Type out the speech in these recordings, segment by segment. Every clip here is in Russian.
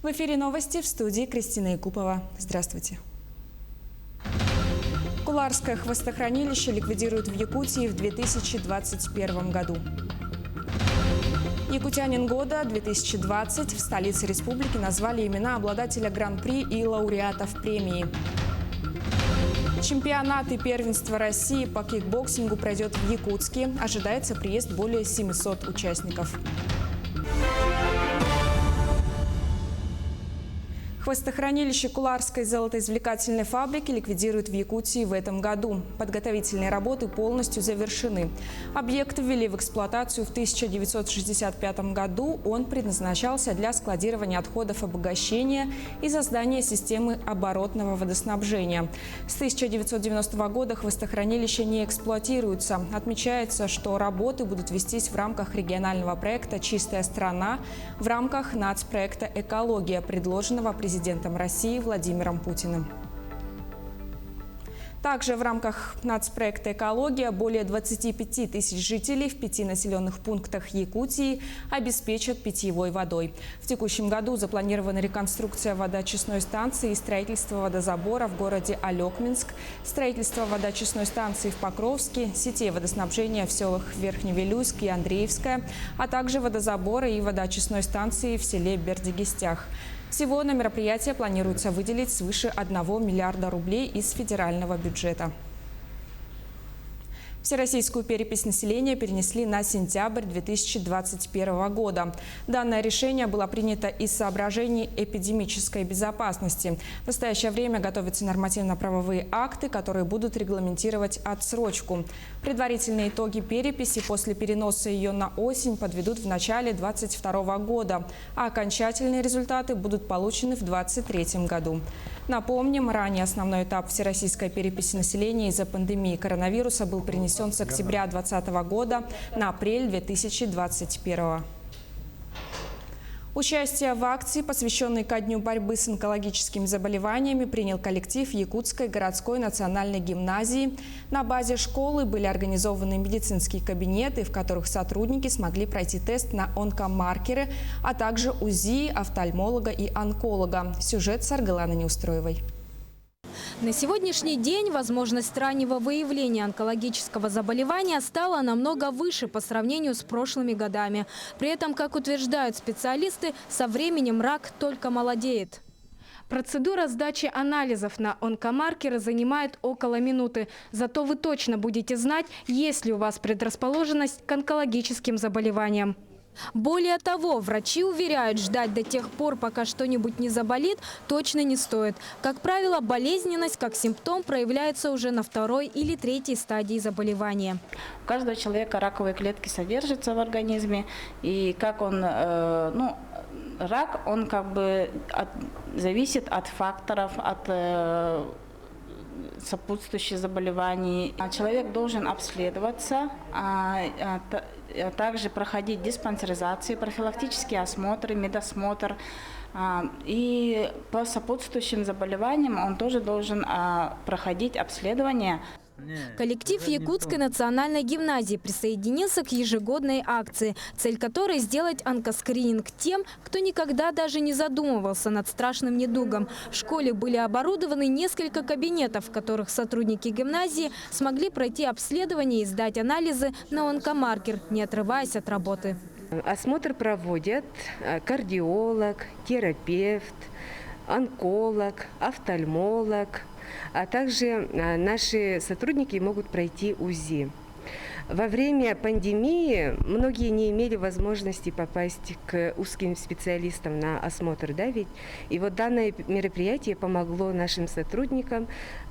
В эфире новости, в студии Кристина Якупова. Здравствуйте. Куларское хвостохранилище ликвидируют в Якутии в 2021 году. Якутянин года 2020 в столице республики назвали имена обладателя гран-при и лауреатов премии. Чемпионат и первенство России по кикбоксингу пройдет в Якутске. Ожидается приезд более 700 участников. Хвостохранилище Куларской золотоизвлекательной фабрики ликвидируют в Якутии в этом году. Подготовительные работы полностью завершены. Объект ввели в эксплуатацию в 1965 году. Он предназначался для складирования отходов обогащения и создания системы оборотного водоснабжения. С 1990 года хвостохранилище не эксплуатируется. Отмечается, что работы будут вестись в рамках регионального проекта «Чистая страна» в рамках нацпроекта «Экология», предложенного президентом России Владимиром Путиным. Также в рамках нацпроекта «Экология» более 25 тысяч жителей в 5 населенных пунктах Якутии обеспечат питьевой водой. В текущем году запланирована реконструкция водоочистной станции и строительство водозабора в городе Алекминск, строительство водоочистной станции в Покровске, сетей водоснабжения в селах Верхневилюйск и Андреевская, а также водозабора и водоочистной станции в селе Бердигистях. Всего на мероприятие планируется выделить свыше 1 миллиарда рублей из федерального бюджета. Всероссийскую перепись населения перенесли на сентябрь 2021 года. Данное решение было принято из соображений эпидемической безопасности. В настоящее время готовятся нормативно-правовые акты, которые будут регламентировать отсрочку. Предварительные итоги переписи после переноса ее на осень подведут в начале 2022 года, а окончательные результаты будут получены в 2023 году. Напомним, ранее основной этап всероссийской переписи населения из-за пандемии коронавируса был перенесен с октября 2020 года на апрель 2021. Участие в акции, посвященной ко дню борьбы с онкологическими заболеваниями, принял коллектив Якутской городской национальной гимназии. На базе школы были организованы медицинские кабинеты, в которых сотрудники смогли пройти тест на онкомаркеры, а также УЗИ, офтальмолога и онколога. Сюжет с Аргаланы Неустроевой. На сегодняшний день возможность раннего выявления онкологического заболевания стала намного выше по сравнению с прошлыми годами. При этом, как утверждают специалисты, со временем рак только молодеет. Процедура сдачи анализов на онкомаркеры занимает около минуты. Зато вы точно будете знать, есть ли у вас предрасположенность к онкологическим заболеваниям. Более того, врачи уверяют, ждать до тех пор, пока что-нибудь не заболит, точно не стоит. Как правило, болезненность как симптом проявляется уже на 2-й или 3-й стадии заболевания. У каждого человека раковые клетки содержатся в организме, и как он, рак, он как бы зависит от факторов, от сопутствующих заболеваний. Человек должен обследоваться, а также проходить диспансеризации, профилактические осмотры, медосмотр. И по сопутствующим заболеваниям он тоже должен проходить обследование. Коллектив Якутской национальной гимназии присоединился к ежегодной акции, цель которой – сделать онкоскрининг тем, кто никогда даже не задумывался над страшным недугом. В школе были оборудованы несколько кабинетов, в которых сотрудники гимназии смогли пройти обследование и сдать анализы на онкомаркер, не отрываясь от работы. Осмотр проводят кардиолог, терапевт, онколог, офтальмолог. А также наши сотрудники могут пройти УЗИ. Во время пандемии многие не имели возможности попасть к узким специалистам на осмотр, да, ведь? И вот данное мероприятие помогло нашим сотрудникам,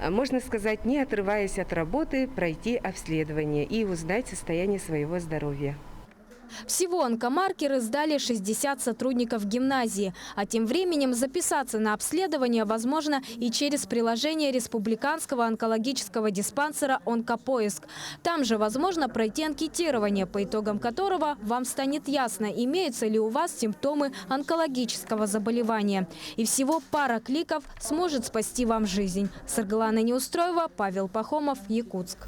можно сказать, не отрываясь от работы, пройти обследование и узнать состояние своего здоровья. Всего онкомаркеры сдали 60 сотрудников гимназии. А тем временем записаться на обследование возможно и через приложение республиканского онкологического диспансера «Онкопоиск». Там же возможно пройти анкетирование, по итогам которого вам станет ясно, имеются ли у вас симптомы онкологического заболевания. И всего пара кликов сможет спасти вам жизнь. Саргалана Неустроева, Павел Пахомов, Якутск.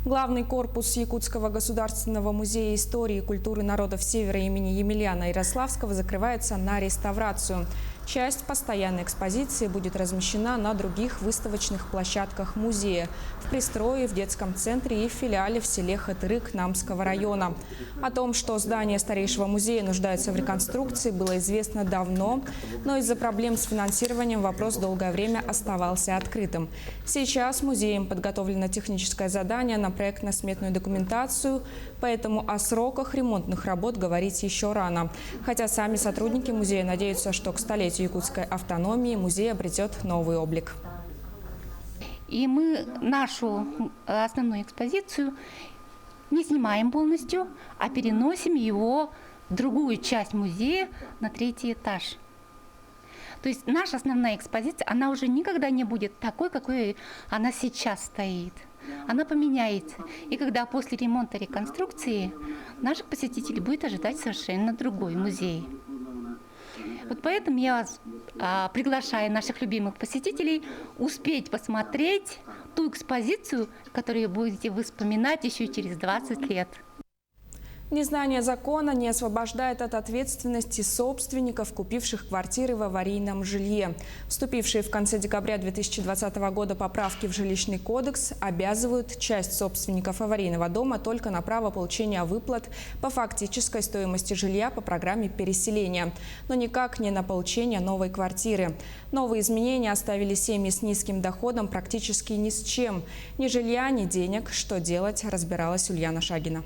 Главный корпус Якутского государственного музея истории и культуры народов Севера имени Емельяна Ярославского закрывается на реставрацию. Часть постоянной экспозиции будет размещена на других выставочных площадках музея, в пристрое, в детском центре и в филиале в селе Хатырык Намского района. О том, что здание старейшего музея нуждается в реконструкции, было известно давно, но из-за проблем с финансированием вопрос долгое время оставался открытым. Сейчас музеем подготовлено техническое задание на проектно-сметную документацию, поэтому о сроках ремонтных работ говорить еще рано. Хотя сами сотрудники музея надеются, что к столетию якутской автономии музей обретет новый облик. И мы нашу основную экспозицию не снимаем полностью, а переносим его в другую часть музея на 3-й этаж. То есть наша основная экспозиция, она уже никогда не будет такой, какой она сейчас стоит. Она поменяется. И когда после ремонта, реконструкции наших посетителей будет ожидать совершенно другой музей. Вот поэтому я вас приглашаю, наших любимых посетителей, успеть посмотреть ту экспозицию, которую будете вы вспоминать еще через 20 лет. Незнание закона не освобождает от ответственности собственников, купивших квартиры в аварийном жилье. Вступившие в конце декабря 2020 года поправки в жилищный кодекс обязывают часть собственников аварийного дома только на право получения выплат по фактической стоимости жилья по программе переселения, но никак не на получение новой квартиры. Новые изменения оставили семьи с низким доходом практически ни с чем. Ни жилья, ни денег. Что делать, разбиралась Ульяна Шагина.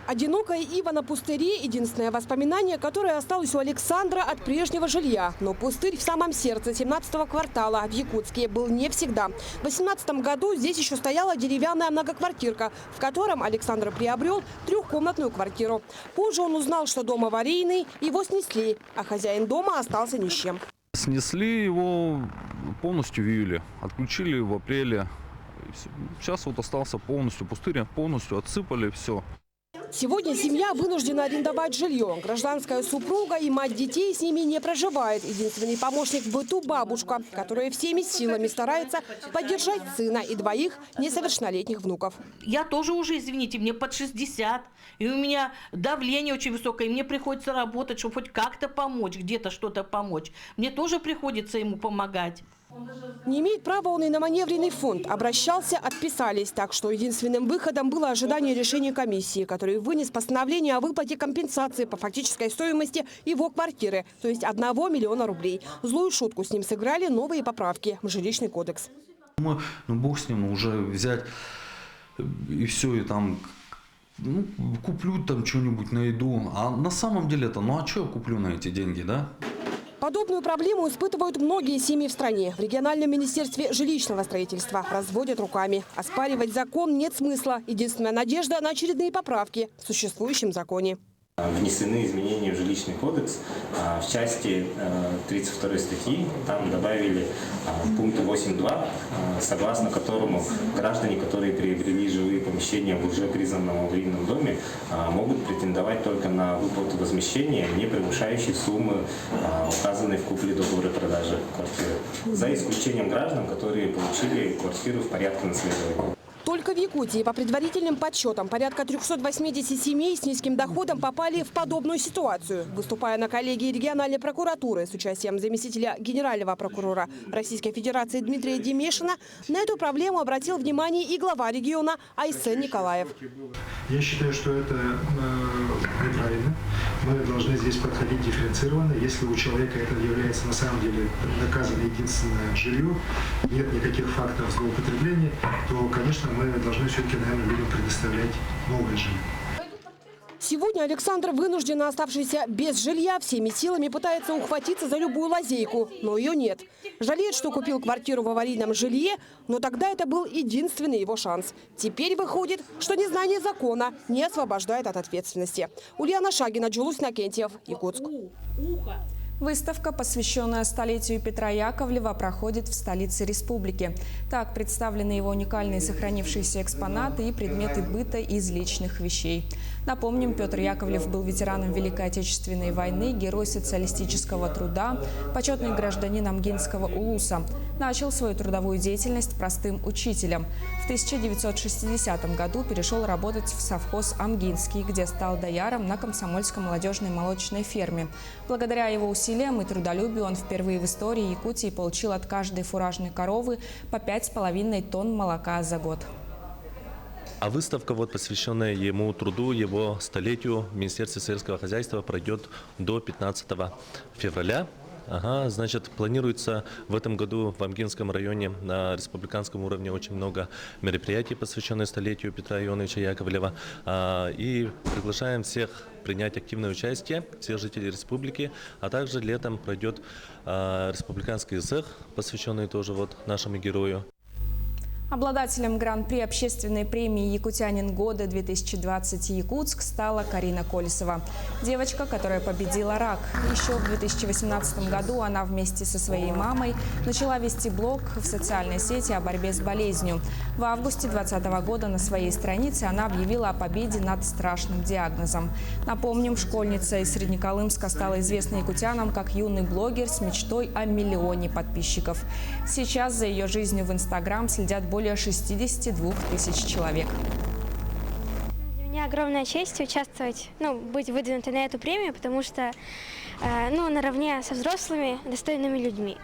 Одинокая ива на пустыре – единственное воспоминание, которое осталось у Александра от прежнего жилья. Но пустырь в самом сердце 17-го квартала в Якутске был не всегда. В 2018 году здесь еще стояла деревянная многоквартирка, в котором Александр приобрел 3-комнатную квартиру. Позже он узнал, что дом аварийный, его снесли, а хозяин дома остался ни с чем. Снесли его полностью в июле, отключили в апреле. Сейчас вот остался полностью пустырь, полностью отсыпали все. Сегодня семья вынуждена арендовать жилье. Гражданская супруга и мать детей с ними не проживает. Единственный помощник в быту – бабушка, которая всеми силами старается поддержать сына и 2 несовершеннолетних внуков. Я тоже уже, извините, мне под 60, и у меня давление очень высокое, и мне приходится работать, чтобы хоть как-то помочь, где-то что-то помочь. Мне тоже приходится ему помогать. Не имеет права он и на маневренный фонд. Обращался, отписались. Так что единственным выходом было ожидание решения комиссии, который вынес постановление о выплате компенсации по фактической стоимости его квартиры, то есть 1 миллиона рублей. Злую шутку с ним сыграли новые поправки в жилищный кодекс. Ну бог с ним, уже взять и все, и там куплю там что-нибудь, найду. А на самом деле это, а что я куплю на эти деньги, да? Подобную проблему испытывают многие семьи в стране. В региональном министерстве жилищного строительства разводят руками. Оспаривать закон нет смысла. Единственная надежда на очередные поправки в существующем законе. Внесены изменения в жилищный кодекс. В части 32 статьи там добавили пункт 8.2, согласно которому граждане, которые приобрели жилые помещения в уже признанном аварийном доме, могут претендовать только на выплату возмещения, не превышающей суммы, указанной в купле договора продажи квартиры, за исключением граждан, которые получили квартиру в порядке наследования. Только в Якутии, по предварительным подсчетам, порядка 380 семей с низким доходом попали в подобную ситуацию. Выступая на коллегии региональной прокуратуры с участием заместителя генерального прокурора Российской Федерации Дмитрия Демешина, на эту проблему обратил внимание и глава региона Айсен Николаев. Я считаю, что это неправильно. Мы должны здесь подходить дифференцированно. Если у человека это является на самом деле доказанное единственное жилье, нет никаких фактов злоупотребления, то, конечно, мы должны все-таки, наверное, людям предоставлять новое жилье. Сегодня Александр, вынужденно оставшийся без жилья, всеми силами пытается ухватиться за любую лазейку, но ее нет. Жалеет, что купил квартиру в аварийном жилье, но тогда это был единственный его шанс. Теперь выходит, что незнание закона не освобождает от ответственности. Ульяна Шагина, Джулус Накентьев, Якутск. Выставка, посвященная столетию Петра Яковлева, проходит в столице республики. Так представлены его уникальные сохранившиеся экспонаты и предметы быта из личных вещей. Напомним, Петр Яковлев был ветераном Великой Отечественной войны, герой социалистического труда, почетный гражданин Амгинского улуса. Начал свою трудовую деятельность простым учителем. В 1960 году перешел работать в совхоз «Амгинский», где стал дояром на комсомольско-молодежной молочной ферме. Благодаря его усилиям и трудолюбию он впервые в истории Якутии получил от каждой фуражной коровы по 5,5 тонн молока за год. А выставка, посвященная ему труду, его столетию в Министерстве сельского хозяйства, пройдет до 15 февраля. Значит, планируется в этом году в Амгинском районе на республиканском уровне очень много мероприятий, посвященных столетию Петра Ионовича Яковлева. И приглашаем всех принять активное участие, всех жителей республики. А также летом пройдет республиканский ЗЭХ, посвященный тоже нашему герою. Обладателем гран-при общественной премии «Якутянин года-2020 Якутск» стала Карина Колесова. Девочка, которая победила рак. Еще в 2018 году она вместе со своей мамой начала вести блог в социальной сети о борьбе с болезнью. В августе 2020 года на своей странице она объявила о победе над страшным диагнозом. Напомним, школьница из Среднеколымска стала известной якутянам как юный блогер с мечтой о миллионе подписчиков. Сейчас за ее жизнью в Инстаграм следят более 62 тысяч человек. Для меня огромная честь участвовать, быть выдвинутой на эту премию, потому что наравне со взрослыми достойными людьми.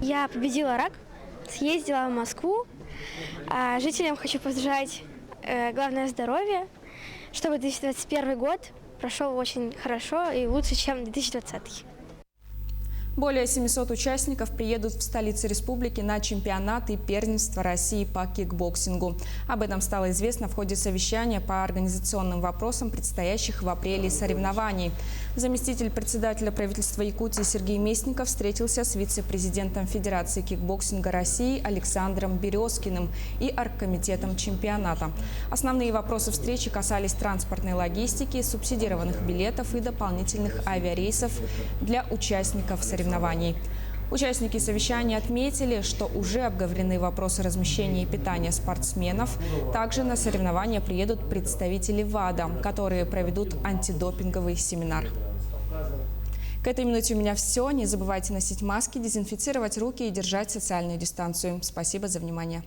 Я победила рак, съездила в Москву. Жителям хочу пожелать главное здоровье, чтобы 2021 год прошел очень хорошо и лучше, чем 2020. Более 700 участников приедут в столицу республики на чемпионат и первенство России по кикбоксингу. Об этом стало известно в ходе совещания по организационным вопросам предстоящих в апреле соревнований. Заместитель председателя правительства Якутии Сергей Местников встретился с вице-президентом Федерации кикбоксинга России Александром Березкиным и оргкомитетом чемпионата. Основные вопросы встречи касались транспортной логистики, субсидированных билетов и дополнительных авиарейсов для участников соревнований. Участники совещания отметили, что уже обговорены вопросы размещения и питания спортсменов. Также на соревнования приедут представители ВАДА, которые проведут антидопинговый семинар. К этой минуте у меня все. Не забывайте носить маски, дезинфицировать руки и держать социальную дистанцию. Спасибо за внимание.